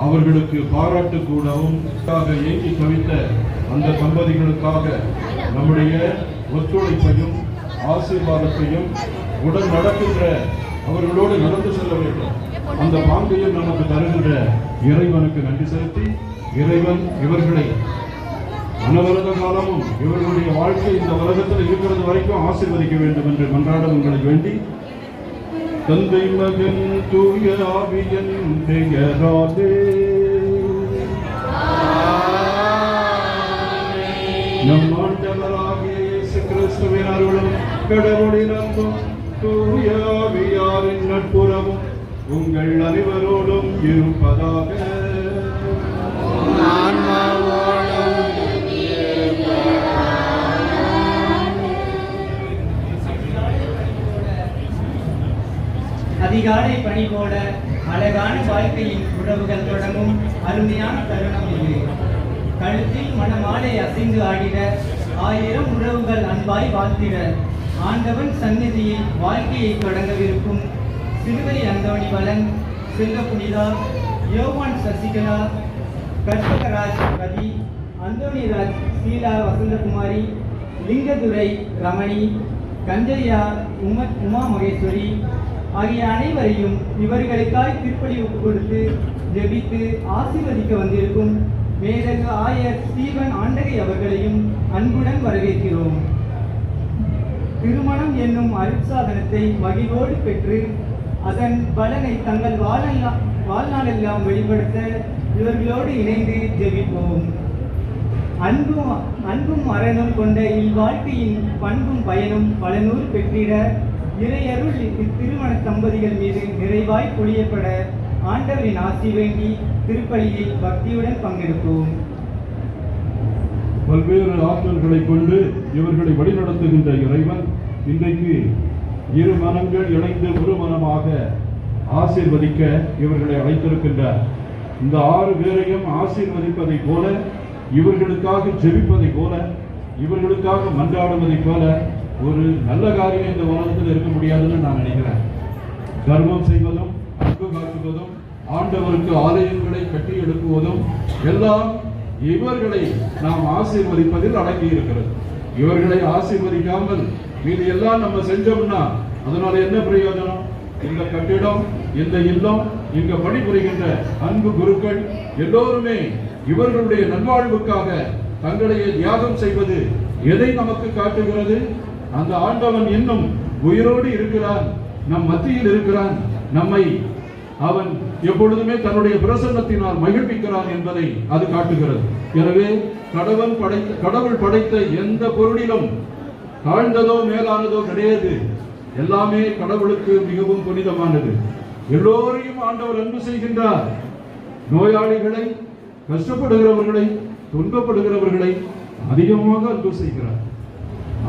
அவர்களுக்கு பாராட்டு கூடவும் ஏங்கி தவித்த அந்த தம்பதிகளுக்காக நம்முடைய ஒத்துழைப்பையும் ஆசீர்வாதத்தையும் உடன் நடக்கின்ற அவர்களோடு நடந்து செல்ல வேண்டும் அந்த பாங்கையும் நமக்கு தருகின்ற இறைவனுக்கு நன்றி செலுத்தி இறைவன் இவர்களை அனவரத காலமும் இவர்களுடைய வாழ்க்கை இந்த உலகத்தில் இருக்கிறது வரைக்கும் ஆசீர்வதிக்க வேண்டும் என்று மன்றாட உங்களை வேண்டி தந்தை மகன் தூய ஆவியின் பெயராலே நம் ஆண்டவராகிய இயேசு கிறிஸ்துவின் அருளும் கடவுளின் அன்பும் தூய ஆவியாரின் நட்புறவும் உங்கள் அனைவரோடும் இருப்பதாக. அதிகாலை பணி போல அழகான வாழ்க்கையின் உறவுகள் தொடங்கும் அருமையான தருணம் இது. கழுத்தில் மணமாலை அசைந்து ஆடிட 1000 உறவுகள் அன்பாய் வாழ்த்திட ஆண்டவன் சந்நிதியில் வாழ்க்கையை தொடங்கவிருக்கும் சிறுவை அந்தோணி வலன், செல்வ புனிதா, யோவான் சசிகலா, கற்பகராஜ் ரவி, அந்தோணிராஜ் சீலா வசந்தகுமாரி, லிங்கதுரை ரமணி, கஞ்சையா உமா மகேஸ்வரி ஆகிய அனைவரையும் இவர்களுக்காய் திருப்பலி ஒப்பு கொடுத்து ஜெபித்து ஆசீர்வதிக்க வந்திருக்கும் மேதகு ஆயர் ஸ்டீவன் ஆண்டகை அவர்களையும் அன்புடன் வரவேற்கிறோம். திருமணம் என்னும் அருட்சாதனத்தை மகிழ்வோடு பெற்று அதன் பலனை தங்கள் வாழ்நாளெல்லாம் வெளிப்படுத்த இவர்களோடு இணைந்து ஜெபிப்போம். அன்பும் அறனும் கொண்ட இல்வாழ்க்கையின் பண்பும் பயனும் பல நூறு பெற்றிட இறையருள் இத்திருமண தம்பதிகள் மீது நிறைவாய் பொழியப்பட ஆண்டவரின் ஆசி வேண்டி திருப்பலியில் பக்தியுடன் பங்கெடுப்போம். பல்வேறு ஆற்றல்களை கொண்டு இவர்களை வழிநடத்துகின்ற இறைவன் இன்றைக்கு இரு மனங்கள் இணைந்து ஒரு மனமாக ஆசீர்வதிக்க இவர்களை அழைத்திருக்கின்றார். இந்த 6 பேரையும் ஆசீர்வதிப்பதை போல, இவர்களுக்காக ஜெபிப்பதை போல, இவர்களுக்காக மன்றாடுவதை போல ஒரு நல்ல காரியம் இந்த உலகத்தில் இருக்க முடியாதுன்னு நான் நினைக்கிறேன். தர்மம் செய்வதும், அன்பு காட்டுவதும், ஆண்டவருக்கு ஆலயங்களை கட்டி எழுப்புவதும் எல்லாம் இவர்களை நாம் ஆசீர்வதிப்பதில் அடங்கி இருக்கிறது. இவர்களை ஆசீர்வதிக்காமல் மீது எல்லாம் நம்ம செஞ்சோம்னா அதனால என்ன பிரயோஜனம்? இந்த கட்டிடம், இந்த இல்லம், இங்க பணிபுரிகின்ற அன்பு குருக்கள் எல்லோருமே இவர்களுடைய நல்வாழ்வுக்காக தங்களையே தியாகம் செய்வது எதை நமக்கு காட்டுகிறது? அந்த ஆண்டவன் இன்னும் உயிரோடு இருக்கிறான், நம் மத்தியில் இருக்கிறான், நம்மை அவன் எப்பொழுதுமே தன்னுடைய பிரசன்னத்தினால் மகிழ்விக்கிறான் என்பதை அது காட்டுகிறது. எனவே கடவுள் படைத்த எந்த பொருளிலும் தாழ்ந்ததோ மேலானதோ கிடையாது. எல்லாமே கடவுளுக்கு மிகவும் புனிதமானது. எல்லோரையும் ஆண்டவர் அன்பு செய்கின்றார். நோயாளிகளை, கஷ்டப்படுகிறவர்களை, துன்பப்படுகிறவர்களை அதிகமாக அன்பு செய்கிறார்.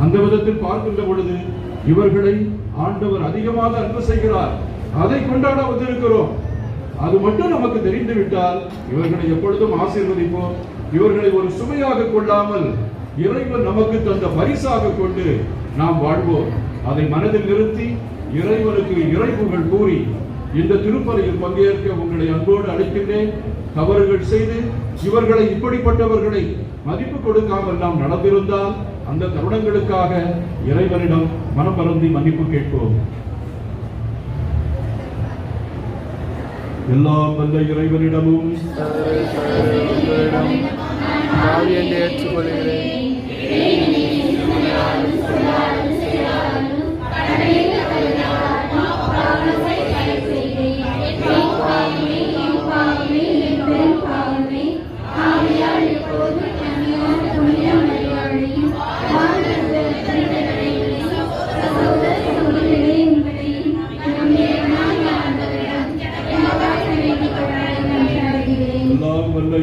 அந்த விதத்தில் பார்க்கின்ற பொழுது இவர்களை ஆண்டவர் அதிகமாக அன்பு செய்கிறார். அதை கொண்டாட வந்திருக்கிறோம். அது மட்டும் நமக்கு தெரிந்துவிட்டால் இவர்களை எப்பொழுதும் ஆசீர்வதிப்போம். இவர்களை ஒரு சுமையாக கொள்ளாமல் இறைவன் நமக்கு தந்த பரிசாக கொண்டு நாம் வாழ்வோம். அதை மனதில் நிறுத்தி இறைவனுக்கு இறைப்புகள் கூறி இந்த திருப்பலியில் பங்கேற்க உங்களை அன்போடு அழைக்கின்றேன். தவறுகள் செய்து இவர்களை, இப்படிப்பட்டவர்களை மதிப்பு கொடுக்காமல் நாம் நடந்திருந்தால் அந்த தருணங்களுக்காக இறைவனிடம் மனம் வருந்தி மன்னிப்பு கேட்போம். எல்லாம் வல்ல இறைவனிடமும் ஏற்றுக்கொள்கிறேன்.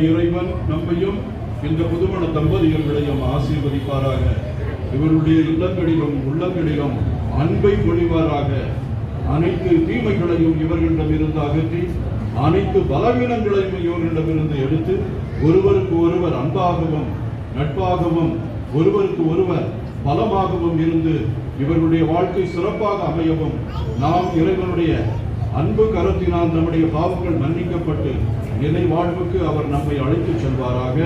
இறைவன் நம்மையும் இந்த புதுமண தம்பதிகளையும் ஆசீர்வதிப்பாராக. இவருடைய இல்லங்களிலும் உள்ளங்களிலும் அன்பை பொழிவாராக. அனைத்து தீமைகளையும் இவர்களிடமிருந்து அகற்றி அனைத்து பலவீனங்களையும் இவர்களிடமிருந்து எடுத்து ஒருவருக்கு ஒருவர் அன்பாகவும் நட்பாகவும் ஒருவருக்கு ஒருவர் பலமாகவும் இருந்து இவர்களுடைய வாழ்க்கை சிறப்பாக அமையவும் நாம் இறைவனுடைய அன்பு கரத்தினால் நம்முடைய பாவங்கள் மன்னிக்கப்பட்டு நிலை வாழ்வுக்கு அவர் நம்மை அழைத்துச் செல்வாராக.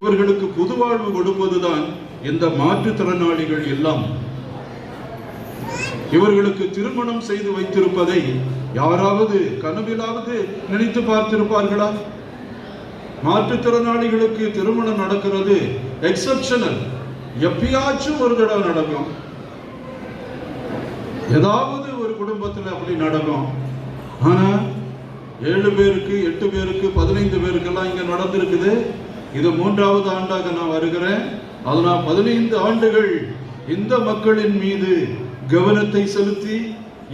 இவர்களுக்கு புது வாழ்வு கொடுப்பதுதான் இந்த மாற்றுத்திறனாளிகள் எல்லாம். இவர்களுக்கு திருமணம் செய்து வைத்திருப்பதை யாராவது கனவிலாவது நினைத்து பார்த்திருப்பார்களா? மாற்றுத்திறனாளிகளுக்கு திருமணம் நடக்கிறது எக்ஸெப்ஷனல், எப்பயாச்சும் ஒரு தடவை நடக்கும். ஏதாவது ஒரு குடும்பத்தில் அப்படி நடக்கும். ஆனா 7 பேருக்கு 8 பேருக்கு 15 பேருக்கெல்லாம் இங்க நடந்திருக்குது. இது 3வது ஆண்டாக நான் வருகிறேன். அதனால் 15 ஆண்டுகள் இந்த மக்களின் மீது கவனத்தை செலுத்தி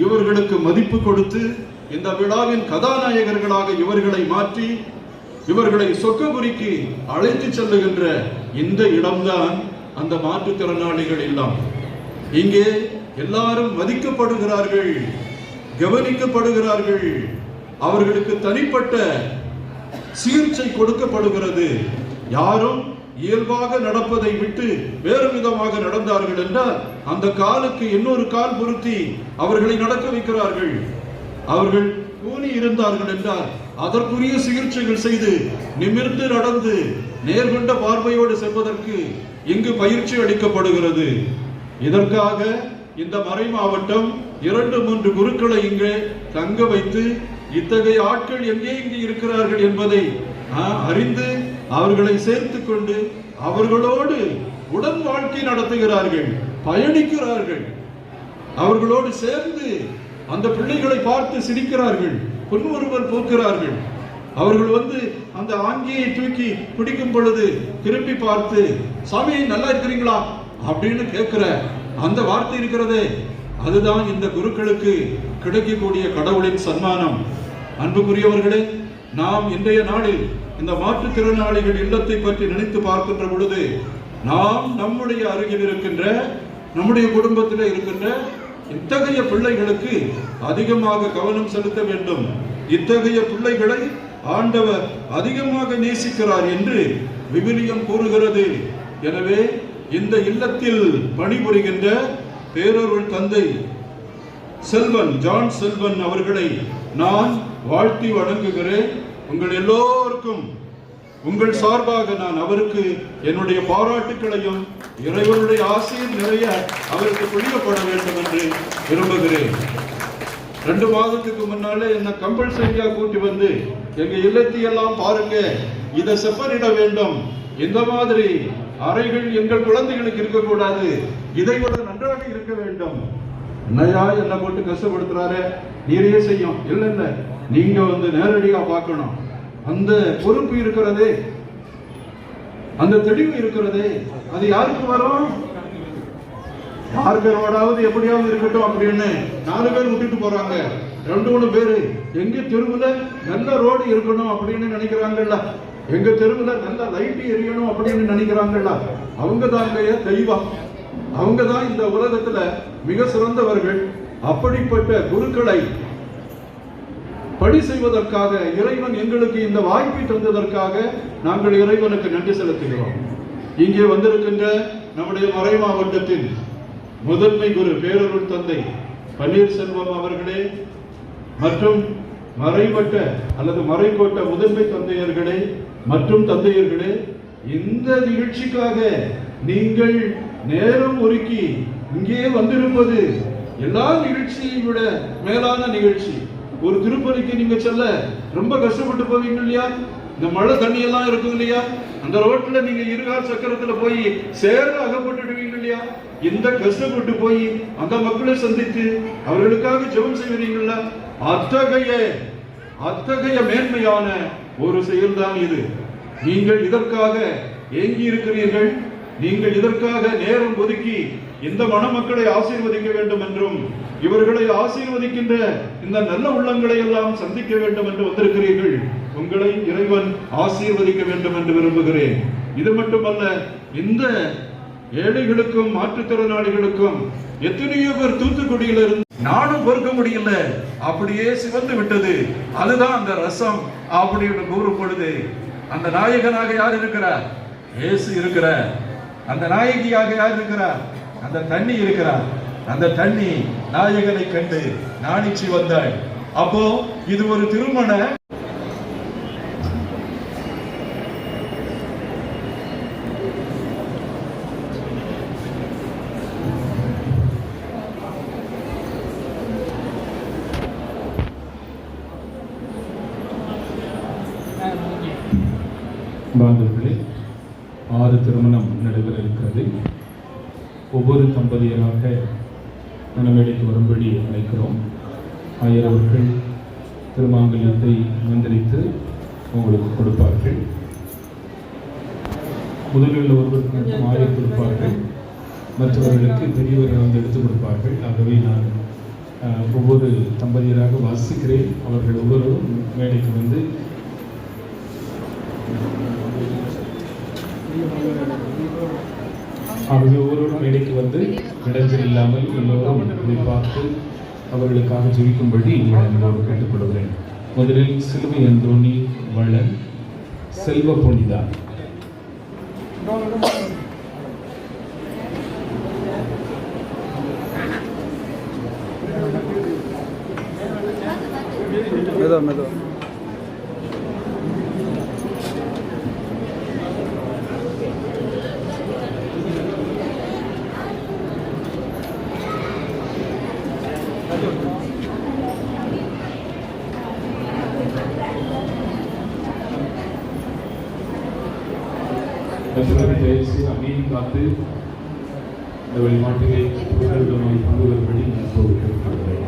இவர்களுக்கு மதிப்பு கொடுத்து இந்த விழாவின் கதாநாயகர்களாக இவர்களை மாற்றி இவர்களை சொக்கபுரிக்கு அழைத்து செல்லுகின்ற இந்த இடம்தான் அந்த மாற்றுத்திறனாளிகள் இல்லம். இங்கே எல்லாரும் மதிக்கப்படுகிறார்கள், கவனிக்கப்படுகிறார்கள். அவர்களுக்கு தனிப்பட்ட சிகிச்சை கொடுக்கப்படுகிறது. யாரும் இயல்பாக நடப்பதை விட்டு வேறு விதமாக நடந்தார்கள் என்றால் அந்த காலுக்கு இன்னொரு கால் பொருத்தி அவர்களை நடக்க வைக்கிறார்கள். அவர்கள் கூனி இருந்தார்கள் என்றால் அதற்குரிய சிகிச்சைகள் செய்து நிமிர்ந்து நடந்து நேர்கொண்ட பார்வையோடு செல்வதற்கு இங்கு பயிற்சி அளிக்கப்படுகிறது. இதற்காக இந்த மறை மாவட்டம் 2-3 குருக்களை இங்கே தங்க வைத்து இத்தகைய ஆட்கள் எங்கே இங்கே இருக்கிறார்கள் என்பதை அறிந்து அவர்களை சேர்த்து கொண்டு அவர்களோடு உடன் வாழ்க்கை நடத்துகிறார்கள், பயணிக்கிறார்கள். அவர்களோடு சேர்ந்து அந்த பிள்ளைகளை பார்த்து சிரிக்கிறார்கள், புன்முறுவல் போக்குகிறார்கள். அவர்கள் அந்த ஆங்கியை தூக்கி பிடிக்கும் பொழுது திரும்பி பார்த்து சாமி நல்லா இருக்கிறீங்களா அப்படின்னு கேட்கிற அந்த வார்த்தை இருக்கிறதே, அதுதான் இந்த குருக்களுக்கு கிடைக்கக்கூடிய கடவுளின் சன்மானம். அன்புக்குரியவர்களே, நாம் இன்றைய நாளில் இந்த மாற்றுத்திறனாளிகள் இல்லத்தை பற்றி நினைத்து பார்க்கின்ற பொழுது நாம் நம்முடைய அருகில் இருக்கின்ற நம்முடைய குடும்பத்தில் இருக்கின்ற இத்தகைய பிள்ளைகளுக்கு அதிகமாக கவனம் செலுத்த வேண்டும். இத்தகைய பிள்ளைகளை ஆண்டவர் அதிகமாக நேசிக்கிறார் என்று விவிலியம் கூறுகிறது. எனவே இந்த இல்லத்தில் பணிபுரிகின்ற பேரருள் தந்தை செல்வன், ஜான் செல்வன் அவர்களை நான் வாழ்த்தி வணங்குகிறேன். உங்கள் எல்லோருக்கும் உங்கள் சார்பாக நான் அவருக்கு என்னுடைய பாராட்டுக்களையும் இறைவனுடைய ஆசையும் நிறைய அவருக்கு பிடிக்கப்பட வேண்டும் என்று விரும்புகிறேன். 2 மாதத்துக்கு முன்னாலே என்ன கம்பல்சரியா கூட்டி வந்து எங்க இல்லத்தையெல்லாம் பாருங்க, இதை செப்பனிட வேண்டும், இந்த மாதிரி அறைகள் எங்கள் குழந்தைகளுக்கு இருக்கக்கூடாது, இதை விட நன்றாக இருக்க வேண்டும். என்னையா என்ன போட்டு கஷ்டப்படுத்துறாரு, நீரே செய்யும். இல்ல நீங்க நேரடியா பார்க்கணும். அந்த பொறுப்பு இருக்கிறதே, அந்த தெளிவு இருக்கிறதே, அது யாருக்கு வரும்? யாருக்கு ரோடாவது எப்படியாவது இருக்கட்டும் அப்படின்னு 4 பேர் விட்டுட்டு போறாங்க. 2-3 பேரு எங்க தெருவுல நல்ல ரோடு இருக்கணும் அப்படின்னு நினைக்கிறாங்கல்ல, எங்க தெருவுல நல்ல லைட் எரியணும் அப்படின்னு நினைக்கிறாங்கல்ல, அவங்க தாங்க தெய்வம். அவங்க தான் இந்த உலகத்துல மிக சிறந்தவர்கள். அப்படிப்பட்ட குருக்களை பணி செய்வதற்காக இறைவன் எங்களுக்கு இந்த வாய்ப்பை தந்ததற்காக நாங்கள் இறைவனுக்கு நன்றி செலுத்துகிறோம். இங்கே வந்திருக்கின்ற நம்முடைய மறை மாவட்டத்தின் முதன்மை குரு பேரருள் தந்தை பன்னீர்செல்வம் அவர்களே மற்றும் மறைவட்ட அல்லது மறைக்கோட்ட முதன்மை தந்தையர்களே மற்றும் தந்தையர்களே, இந்த நிகழ்ச்சிக்காக நீங்கள் நேரம் ஒதுக்கி இங்கே வந்திருப்பது எல்லா நிகழ்ச்சியை விட மேலான நிகழ்ச்சி. ஒரு திருப்பதிக்கு நீங்க செல்ல ரொம்ப கஷ்டப்பட்டு போவீங்க இல்லையா? இந்த மழை தண்ணி எல்லாம் இருக்கும் இல்லையா? அந்த ரோட்ல நீங்க இருகால் சக்கரத்துல போய் சேர அகப்பட்டுடுவீங்க இல்லையா? இந்த கஷ்டப்பட்டு போய் அந்த மக்களை சந்தித்து அவர்களுக்காக ஜெபம் செய்வீங்கல்ல, அத்தகைய மேன்மையான ஒரு செயல்தான் இது. நீங்கள் இதற்காக ஏங்கி இருக்கிறீர்கள். நீங்கள் இதற்காக நேரம் ஒதுக்கி இந்த மணமக்களை ஆசீர்வதிக்க வேண்டும் என்றும் இவர்களை ஆசீர்வதிக்கின்ற இந்த நல்ல உள்ளங்களை எல்லாம் சந்திக்க வேண்டும் என்று வந்திருக்கிறீர்கள். உங்களை இறைவன் ஆசீர்வதிக்க வேண்டும் என்று விரும்புகிறேன். இது மட்டுமல்ல, இந்த ஏழைகளுக்கும் மாற்றுத்திறனாளிகளுக்கும் எத்தனையோ பேர் தூத்துக்குடியில இருந்து நானும் பொறுக்க முடியல, அப்படியே சிவந்து விட்டது. அதுதான் அந்த ரசம் அப்படின்னு கூறும் பொழுது அந்த நாயகனாக யார் இருக்கிறார்? இயேசு இருக்கிறார். அந்த நாயகியாக யார் இருக்கிறார்? அந்த தண்ணி இருக்கிறார். அந்த தண்ணி நாயகனை கண்டு நாணிச்சு வந்தாள். அப்போ இது ஒரு திருமண பாந்தர்களே, 6 திருமணம் நடைபெற இருக்கிறது. ஒவ்வொரு தம்பதியராக மணமேடைக்கு வரும்படி அழைக்கிறோம். ஆயர் அவர்கள் திருமாங்கல்யத்தை மந்திரித்து உங்களுக்கு கொடுப்பார்கள். முதலில் ஒருவருக்கு மட்டும் ஆயர் கொடுப்பார்கள், மற்றவர்களுக்கு பெரியவர்கள் வந்து எடுத்துக் கொடுப்பார்கள். ஆகவே நான் ஒவ்வொரு தம்பதியராக வாசிக்கிறேன். அவர்கள் ஒவ்வொருவரும் மேடைக்கு வந்து ஆகவே ஒவ்வொருவரும் மேடைக்கு வந்து இடைஞ்சல் இல்லாமல் எல்லோரும் இதை பார்த்து அவர்களுக்காக ஜெபிக்கும்படி உங்களோடு கேட்டுக்கொள்கிறேன். முதலில் சிலுவை அந்தோணி வளன் செல்வ புனிதா. அமைதி காத்து இந்த வழிபாட்டிலே புகழ்விடமாய் பங்கு வரும்படி நான் கேட்டுக்கொள்கிறேன்.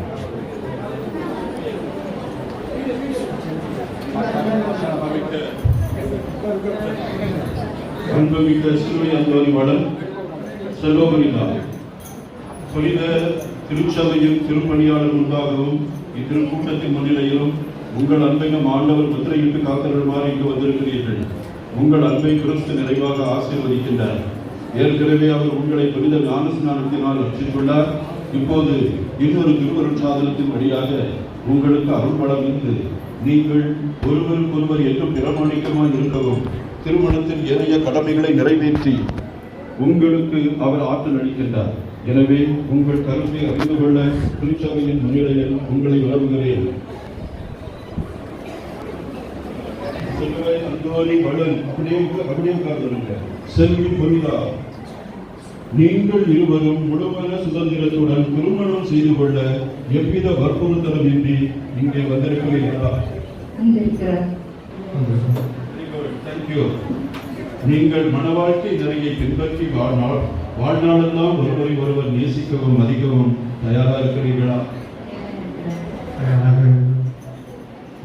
அன்புமிக்க சிலுவை அந்தோணி வளன் செல்வபுரிதா, புனித திருச்சபையும் திருப்பணியாளர் முன்பாகவும் இத்திருக்கூட்டத்தின் முன்னிலையிலும் உங்கள் அன்பையும் ஆண்டவர் முத்திரையிட்டு காத்தருமாறு இங்கு வந்திருக்கிறீர்கள். உங்கள் அன்பை கிறிஸ்து நிறைவாக ஆசீர்வதிக்கின்றார். ஏற்கனவே அவர் உங்களை புனித ஞானஸ்நானத்தினால் ரட்சித்துள்ளார். இப்போது இன்னொரு திருவருட்சாதனத்தின் வழியாக உங்களுக்கு அருள்பலமிட்டு நீங்கள் ஒருவருக்கொருவர் என்றும் பிரமாணிக்கமாய் இருக்கவும் திருமணத்தின் ஏனைய கடமைகளை நிறைவேற்றி உங்களுக்கு அவர் ஆற்றல் அளிக்கின்றார். எனவே உங்கள் கருத்தை அறிந்து கொள்ள திருச்சபையின் முன்னிலையில் உங்களை விளம்புகிறேன். சிலுவை அந்தோணி வளன் அப்படியே செல்வி புனிதா, நீங்கள் இருவரும் முழுமையான சுதந்திரத்துடன் திருமணம் செய்து கொள்ள எவ்வித வற்புறுத்தலுமின்றி இங்கே வந்திருக்கிறீர்களா? நீங்கள் மனவாழ்க்கை நெறியை பின்பற்றி வாழ்நாளெல்லாம் ஒருவரை ஒருவர் நேசிக்கவும் மதிக்கவும் தயாராக இருக்கிறீர்களா?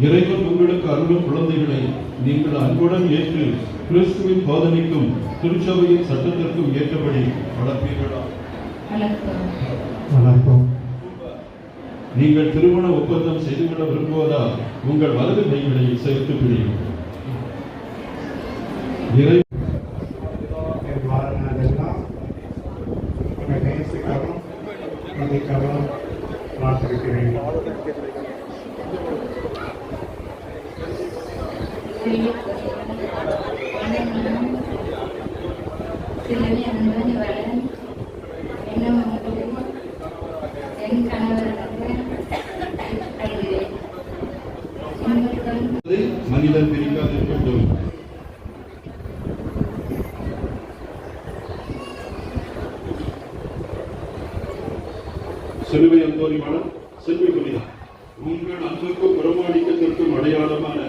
இறைவன் உங்களுக்கு அருளும் குழந்தைகளை நீங்கள் அன்புடன் ஏற்று கிறிஸ்துவின் போதனைக்கும் திருச்சபையின் சட்டத்திற்கும் ஏற்றபடி வளர்ப்பீர்களா? நீங்கள் திருமண ஒப்பந்தம் செய்துவிட விரும்புவதால் உங்கள் வலது கைகளை சேர்த்து பிடியும். மனிதன் பிரிக்காதிருக்கட்டும். சிலுவை அந்தோணி மனம் செல்வி புனிதா, உங்கள் அன்புக்கும் பிரமாணிக்கத்திற்கும் அடையாளமான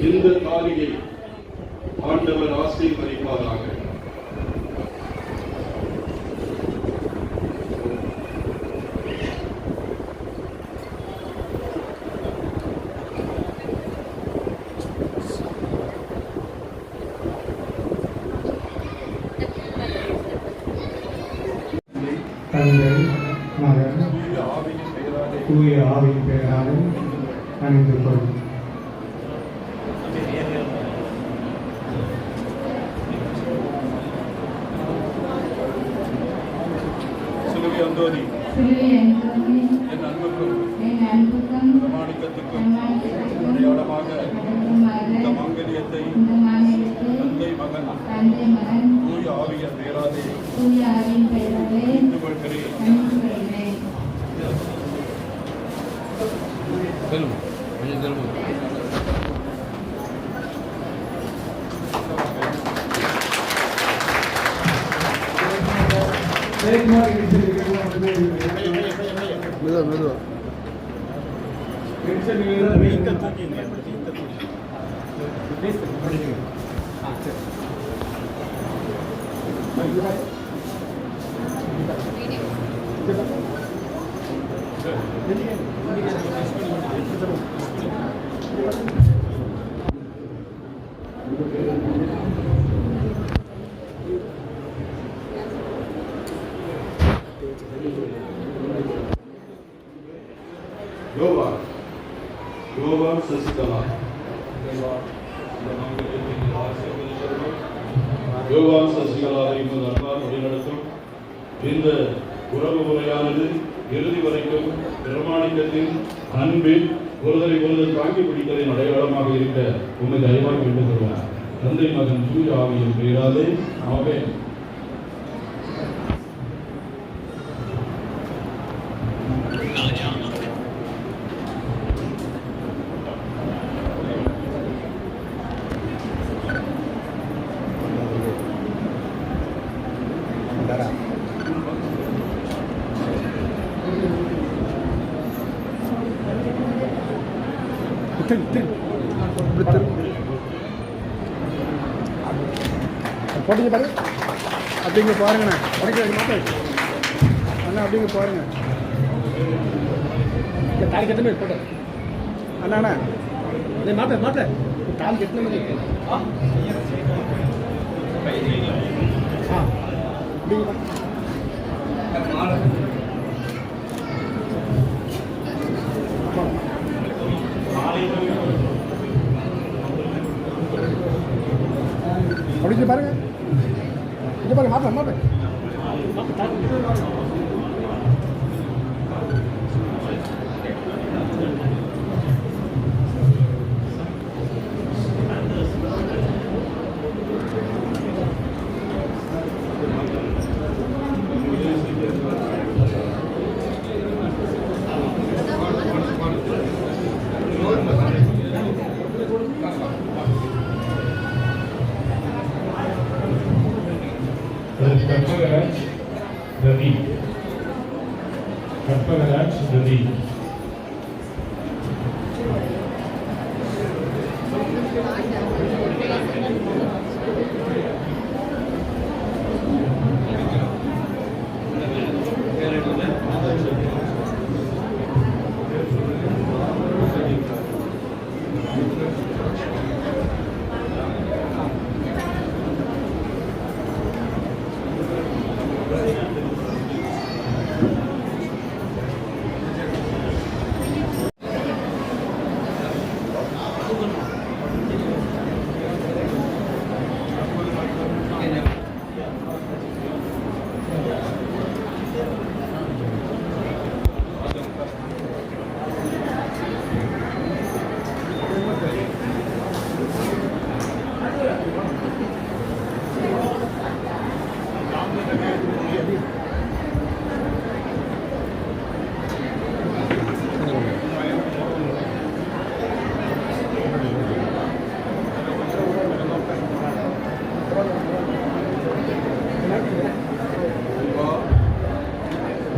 இந்த தாலியை ஆண்டவர் ஆசீர்வதிப்பாராக. தந்தை மகன் தூய ஆவியின் பெயராலும் அணிந்து கொள்ளும். சிலுவை அந்தோனி என் அன்புக்கும் பிரமாணிக்கத்துக்கும் அடையாளமாக இந்த மாங்கல்யத்தை தந்தை மகன் தூய ஆவியின் பெயராலே அணிந்து கொள்கிறேன். யோவான் சசிகலா யோவான் சசிகலாவை அன்பால் வழிநடத்தும் இந்த உறவு முறையானது இறுதி வரைக்கும் பிரமாணிக்கத்தின் அன்பில் ஒருதலை ஒருதல் தாங்கி பிடித்ததின் அடையாளமாக இருக்க உண்மை தயவாக வேண்டுகிறோம். தந்தை மகன் தூய ஆவியின் பெயராலே ஆமென். போட்டீங்க பாரு, அப்படிங்க பாருங்கண்ணா, அண்ணா அப்படிங்க பாருங்க. தாலி கட்டமே போட்ட அண்ணா அண்ணா மாப்பிள்ள தாலி கட்டண அப்படிங்க அப்படிங்க பாருங்க. இங்கே பாருங்க மாப்பிள்ள கற்பகராஜ் ரவி.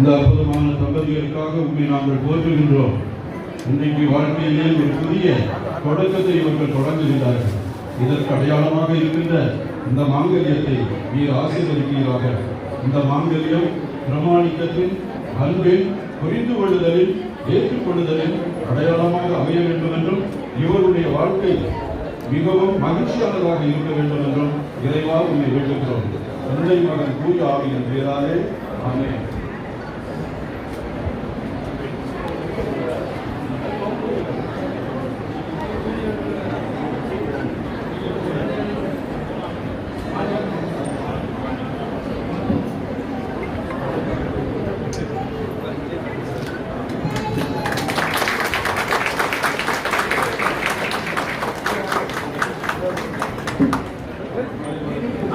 இந்த அற்புதமான தம்பதிகளுக்காக உண்மை நாங்கள் போற்றுகின்றோம். இன்றைக்கு வாழ்க்கையிலே ஒரு புதிய தொடக்கத்தை இவர்கள் தொடங்குகிறார்கள். இதற்கு அடையாளமாக இருக்கின்ற இந்த மாங்கல்யத்தை நீர் ஆசீர்வதிப்பீராக. இந்த மாங்கல்யம் பிரமாணிக்கத்தின், அன்பின், புரிந்து கொள்ளுதலில், ஏற்றுக்கொள்ளுதலில் அடையாளமாக அமைய வேண்டும் என்றும் இவருடைய வாழ்க்கை மிகவும் மகிழ்ச்சியானதாக இருக்க வேண்டும் என்றும் இறைவா உண்மை வேண்டுகிறோம். தந்தை மகன் தூய ஆவியின் பெயராலே ஆமென்.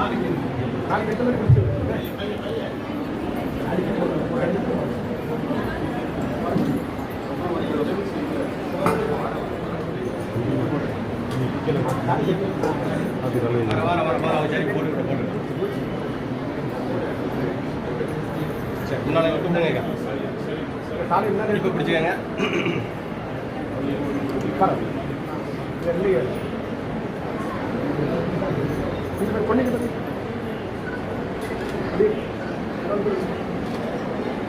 நாளைக்கு 8 மணிக்கு முடிச்சு முன்னாடி விட்டுங்க சாலை என்ன இப்போ பிடிச்சிக்கங்க பண்ணிக்கிட்டு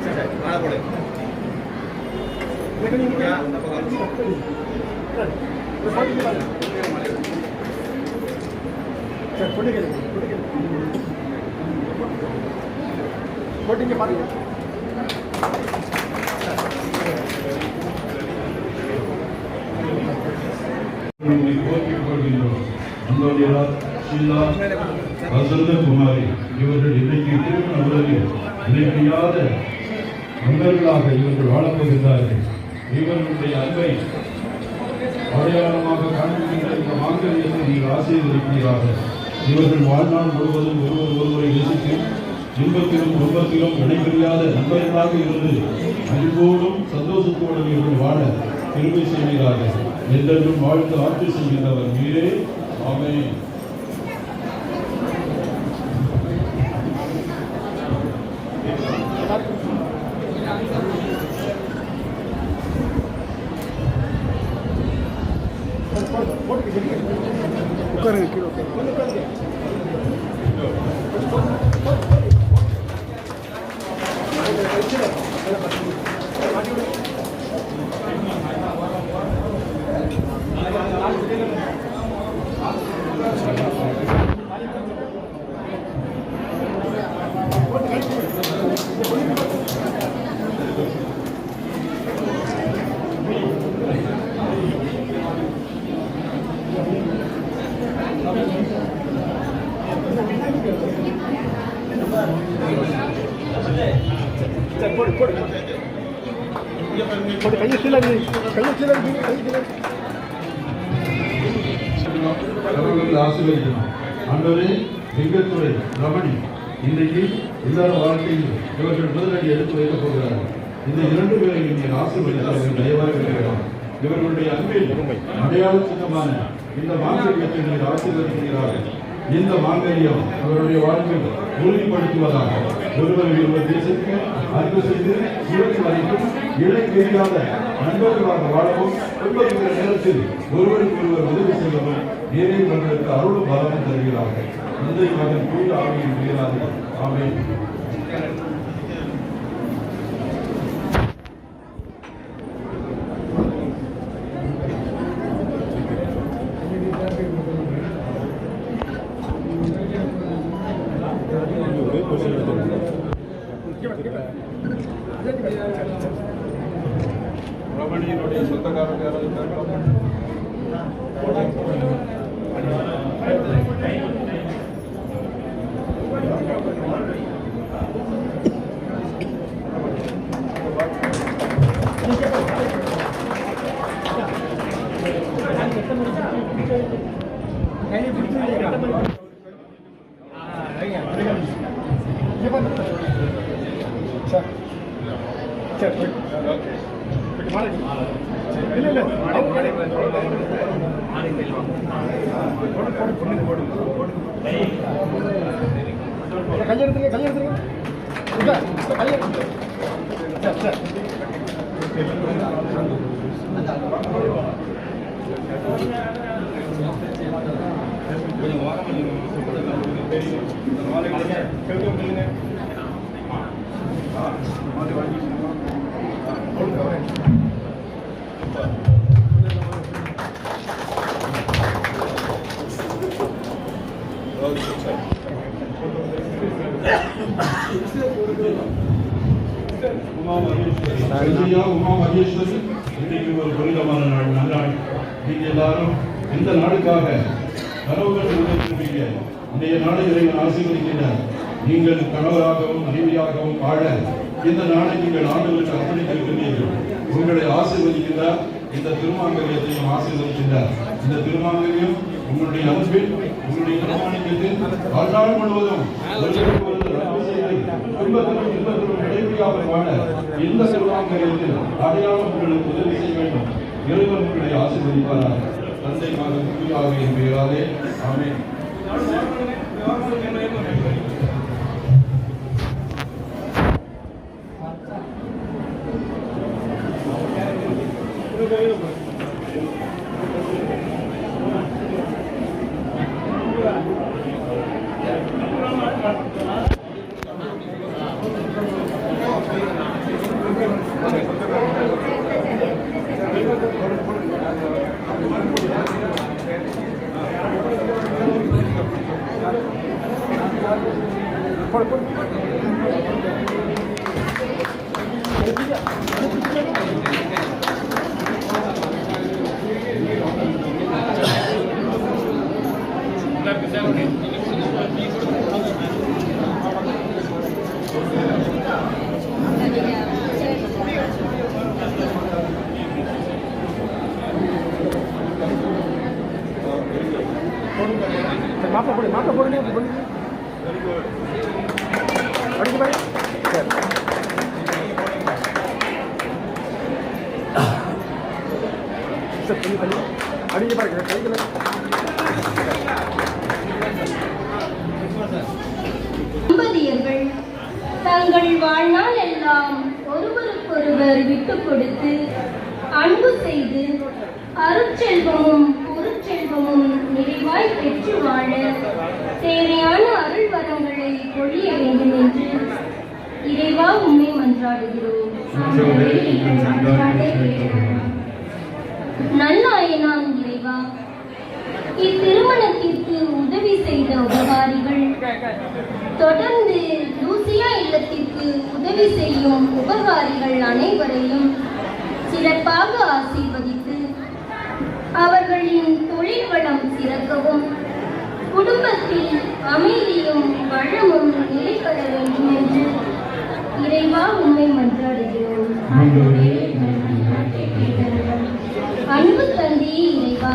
சரி மேலே போடு போட்டிங்க பாருங்க வசந்தகுமாரி இவர்கள் இன்றைக்கு திருமண உறவில் இணைப்பியாத நண்பர்களாக இவர்கள் வாழப்போகின்றார்கள். இவர்களுடைய அன்பை அடையாளமாக காண்பிக்கின்ற இந்த மாங்கல்யத்தை நீங்கள் ஆசீர்வதிப்பீராக. இவர்கள் வாழ்நாள் முழுவதும் ஒருவரை நேசித்து இன்பத்திலும் துன்பத்திலும் இணைப்பிரியாத நண்பர்களாக இருந்து அன்போடும் சந்தோஷத்தோடும் இவர்கள் வாழ திரும்பி செய்கிறார்கள். என்றென்றும் வாழ்ந்து ஆட்சி செய்கின்றவர் நீரே. ஆமென். உட்காருங்க கீழே உட்காருங்க போடு போடு போடு கையை கீழே கையை கீழே அவர்கள் ஆசீர்வதிக்கணும். ஆண்டவரே, சிங்கத்துறை ரமணி இன்றைக்கு எல்லார வாழ்க்கையில் இவர்கள் முதலடி எடுத்து வைக்கப் போகிறார்கள். இந்த 2 பேரை நீங்கள் ஆசீர்வதித்தார்கள் தயவாக இருக்கிறோம். இவர்களுடைய அன்பில் அடையாள சின்னமான இந்த மாங்கல்யத்தை நீங்கள் ஆசீர்வதிக்கிறார்கள். இந்த மாங்கல்யம் அவருடைய வாழ்வில் உறுதிப்படுத்துவதாக ஒருவர் தேசத்துக்கு அன்பு செய்து இவற்றை வரைக்கும் இணை தெரியாத நண்பர்களாக வாழவும் துன்புகிற நேரத்தில் ஒருவருக்கு ஒருவர் உதவி செய்யவும் இறைவர்களுக்கு அருள் பலமும் தருகிறார்கள். தந்தை மகன் தூய ஆவியின் பெயராலே ஆமென். ரமணியினுடைய சொந்தக்காரர்கள் யாராவது இருக்காங்களா? கையெடுத்துங்க கையெடுத்துங்க கையெடுத்து உமா மகேஸ்வரி இன்றைக்கு ஒரு புனிதமான நாள் நன்னாள். நீங்கள் எல்லாரும் இந்த நாளுக்காக கனவுகள் உருவாக்கியிருப்பீங்க. இன்றைய நாளை இறைவன் ஆசீர்வதிக்கின்றார். நீங்கள் கணவராகவும் மனைவியாகவும் வாழ இந்த நாளை நீங்கள் ஆண்டவருக்கு அர்ப்பணித்திருக்கிறீர்கள். உங்களை ஆசீர்வதிக்கின்றார். இந்த திருமாங்கல்யத்தையும் ஆசீர்வதிக்கின்றார். இந்த திருமாங்கல்யம் உங்களுடைய அன்பில் உங்களுடைய திருமணத்தில் வாழ்நாள் முழுவதும் ஒருவருக்கு ஒருவர் அன்பு செய்து துன்பத்திலும் இன்பத்திலும் இடைவெளியாக வாழ எந்த திருவாங்கத்தில் அடையாளம் உங்களுக்கு உதவி செய்ய வேண்டும். இறைவன் உங்களை ஆசீர்வதிப்பாராக. தந்தை மகன் தூய ஆவியின் பெயராலே ஆமென். தம்பதியர்கள் தங்கள் வாழ்நாள் எல்லாம் ஒருவருக்கொருவர் விட்டுக் கொடுத்து அன்பு செய்து அருட்செல்வமும் பொருட்செல்வமும் நிறைவாய் பெற்று வாழ தேவையான அருள் வரங்களை பொழிய வேண்டும் என்று இறைவா உம்மை மன்றாடுகிறோம். நல்லாயனான் இறைவா, இத்திருமணத்திற்கு உதவி செய்த உபகாரிகள், தொடர்ந்து லூசியா இல்லத்திற்கு உதவி செய்யும் உபகாரிகள் அனைவரையும் சிறப்பாக ஆசீர்வதித்து அவர்களின் தொழில் வளம் சிறக்கவும் குடும்பத்தில் அமைதியும் வளமும் நிலை பெற வேண்டும் என்று இறைவா உம்மை மன்றாடுகிறோம். அன்பு தந்தையே இறைவா,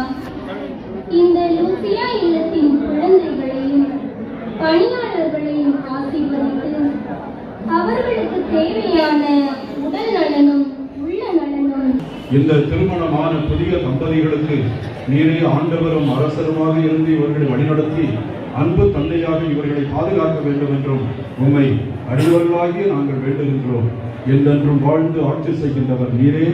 இந்த லூசியா இல்லத்தின் குழந்தைகளையும் பணியாளர்களையும் ஆசீர்வதித்து அவர்களுக்கு தேவையான உடல் நலனும் உள்ள நலனும் இந்த திருமணமான புதிய தம்பதிகளுக்கு நீரே ஆண்டவரும் அரசருமாக இருந்து இவர்களை வழிநடத்தி அன்பு தந்தையாக இவர்களை பாதுகாக்க வேண்டும் என்றும் உம்மை அடியவர்களாகிய நாங்கள் வேண்டுகின்றோம். என்றென்றும் வாழ்ந்து ஆட்சி செய்கின்றவர் நீரே.